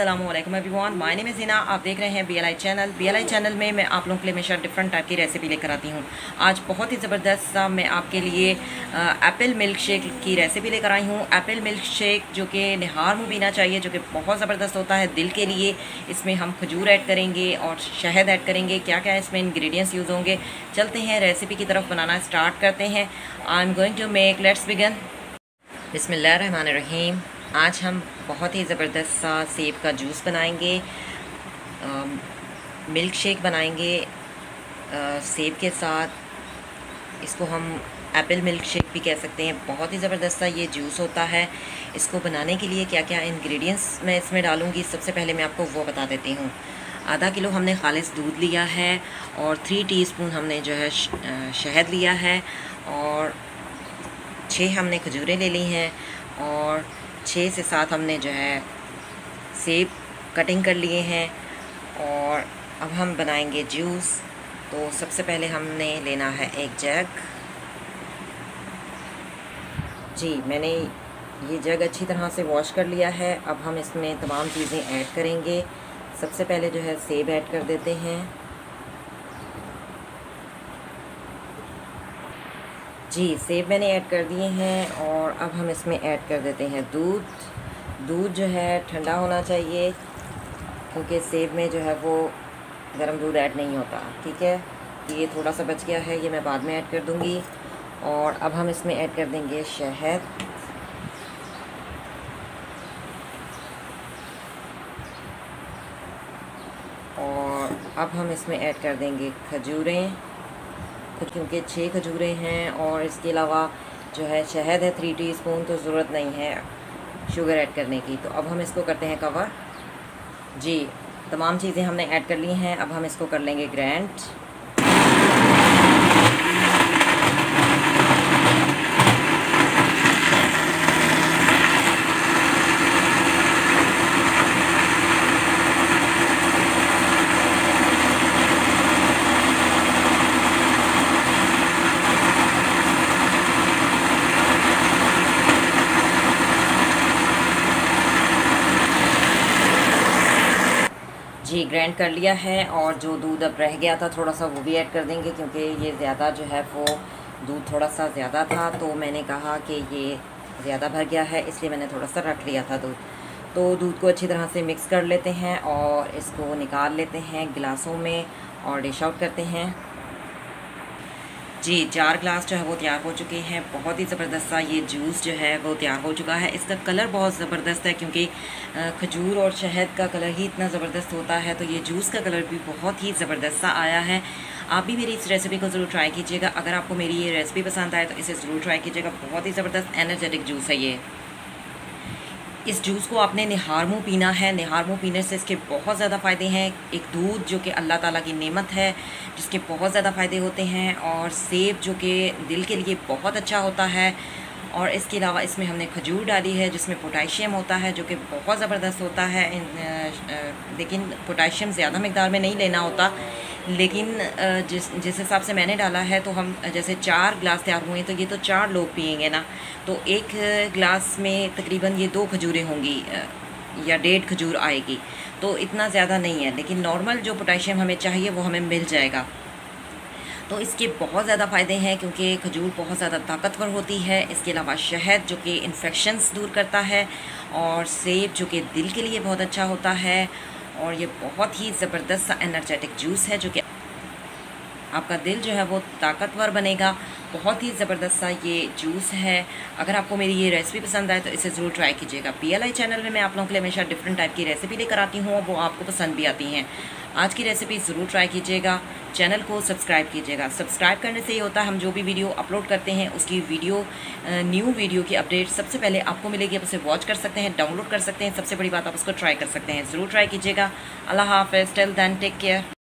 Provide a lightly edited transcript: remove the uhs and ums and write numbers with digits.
अस्सलामुअलैकुम everyone, my name is Hina. आप देख रहे हैं BLI चैनल। BLI चैनल में मैं आप लोगों के लिए हमेशा डिफरेंट टाइप की रेसिपी लेकर आती हूँ। आज बहुत ही ज़बरदस्त सा मैं आपके लिए एप्पल मिल्क शेक की रेसिपी लेकर आई हूँ। एप्पल मिल्क शेक जो कि निहार मुँह पीना चाहिए, जो कि बहुत ज़बरदस्त होता है दिल के लिए। इसमें हम खजूर ऐड करेंगे और शहद ऐड करेंगे। क्या क्या इसमें इंग्रेडिएंट्स यूज़ होंगे, चलते हैं रेसिपी की तरफ बनाना स्टार्ट करते हैं। I am going to make, let's begin. बिस्मिल्लाहिर्रहमानिर्रहीम। आज हम बहुत ही ज़बरदस्त सा सेब का जूस बनाएंगे, मिल्क शेक बनाएंगे सेब के साथ। इसको हम एप्पल मिल्क शेक भी कह सकते हैं। बहुत ही ज़बरदस्त सा ये जूस होता है। इसको बनाने के लिए क्या क्या इंग्रेडिएंट्स मैं इसमें डालूँगी, सबसे पहले मैं आपको वो बता देती हूँ। आधा किलो हमने खालिस दूध लिया है और 3 टीस्पून हमने जो है शहद लिया है और 6 हमने खजूरें ले ली हैं और 6 से 7 हमने जो है सेब कटिंग कर लिए हैं। और अब हम बनाएंगे जूस। तो सबसे पहले हमने लेना है एक जग। जी, मैंने ये जग अच्छी तरह से वॉश कर लिया है। अब हम इसमें तमाम चीज़ें ऐड करेंगे। सबसे पहले जो है सेब ऐड कर देते हैं। जी, सेब मैंने ऐड कर दिए हैं और अब हम इसमें ऐड कर देते हैं दूध। दूध जो है ठंडा होना चाहिए, क्योंकि सेब में जो है वो गर्म दूध ऐड नहीं होता। ठीक है, ये थोड़ा सा बच गया है, ये मैं बाद में ऐड कर दूँगी। और अब हम इसमें ऐड कर देंगे शहद। और अब हम इसमें ऐड कर देंगे खजूरें, क्योंकि 6 खजूरें हैं और इसके अलावा जो है शहद है 3 टीस्पून, तो ज़रूरत नहीं है शुगर ऐड करने की। तो अब हम इसको करते हैं कवर। जी, तमाम चीज़ें हमने ऐड कर ली हैं। अब हम इसको कर लेंगे ग्राइंड। जी, ग्राइंड कर लिया है और जो दूध अब रह गया था थोड़ा सा, वो भी ऐड कर देंगे, क्योंकि ये ज़्यादा जो है वो दूध थोड़ा सा ज़्यादा था। तो मैंने कहा कि ये ज़्यादा भर गया है, इसलिए मैंने थोड़ा सा रख लिया था दूध। तो दूध को अच्छी तरह से मिक्स कर लेते हैं और इसको निकाल लेते हैं गिलासों में और डिश आउट करते हैं। जी, 4 ग्लास जो है वो तैयार हो चुके हैं। बहुत ही ज़बरदस्त सा ये जूस जो है वो तैयार हो चुका है। इसका कलर बहुत ज़बरदस्त है, क्योंकि खजूर और शहद का कलर ही इतना ज़बरदस्त होता है। तो ये जूस का कलर भी बहुत ही ज़बरदस्त सा आया है। आप भी मेरी इस रेसिपी को ज़रूर ट्राई कीजिएगा। अगर आपको मेरी ये रेसिपी पसंद आए तो इसे ज़रूर ट्राई कीजिएगा। बहुत ही ज़बरदस्त एनर्जेटिक जूस है ये। इस जूस को आपने निहार मुँह पीना है। निहार मुँह पीने से इसके बहुत ज़्यादा फ़ायदे हैं। एक दूध जो कि अल्लाह ताला की नेमत है, जिसके बहुत ज़्यादा फ़ायदे होते हैं, और सेब जो कि दिल के लिए बहुत अच्छा होता है। और इसके अलावा इसमें हमने खजूर डाली है, जिसमें पोटेशियम होता है, जो कि बहुत ज़बरदस्त होता है। लेकिन पोटेशियम ज़्यादा मकदार में नहीं लेना होता, लेकिन जिस हिसाब से मैंने डाला है, तो हम जैसे 4 ग्लास तैयार हुए, तो ये तो 4 लोग पिएंगे ना। तो 1 ग्लास में तकरीबन ये 2 खजूरें होंगी या 1.5 खजूर आएगी। तो इतना ज़्यादा नहीं है, लेकिन नॉर्मल जो पोटेशियम हमें चाहिए वो हमें मिल जाएगा। तो इसके बहुत ज़्यादा फ़ायदे हैं, क्योंकि खजूर बहुत ज़्यादा ताकतवर होती है। इसके अलावा शहद जो कि इन्फेक्शंस दूर करता है, और सेब जो कि दिल के लिए बहुत अच्छा होता है। और ये बहुत ही ज़बरदस्त सा एनर्जेटिक जूस है, जो कि आपका दिल जो है वो ताकतवर बनेगा। बहुत ही ज़बरदस्त सा ये जूस है। अगर आपको मेरी ये रेसिपी पसंद आए तो इसे ज़रूर ट्राई कीजिएगा। BLI चैनल में मैं आप लोगों के लिए हमेशा डिफरेंट टाइप की रेसिपी लेकर आती हूँ, वो आपको पसंद भी आती हैं। आज की रेसिपी ज़रूर ट्राई कीजिएगा। चैनल को सब्सक्राइब कीजिएगा। सब्सक्राइब करने से ये होता है, हम जो भी वीडियो अपलोड करते हैं उसकी न्यू वीडियो की अपडेट सबसे पहले आपको मिलेगी। आप उसे वॉच कर सकते हैं, डाउनलोड कर सकते हैं। सबसे बड़ी बात, आप उसको ट्राई कर सकते हैं। ज़रूर ट्राई कीजिएगा। अल्लाह हाफ़िज़। Till then take care.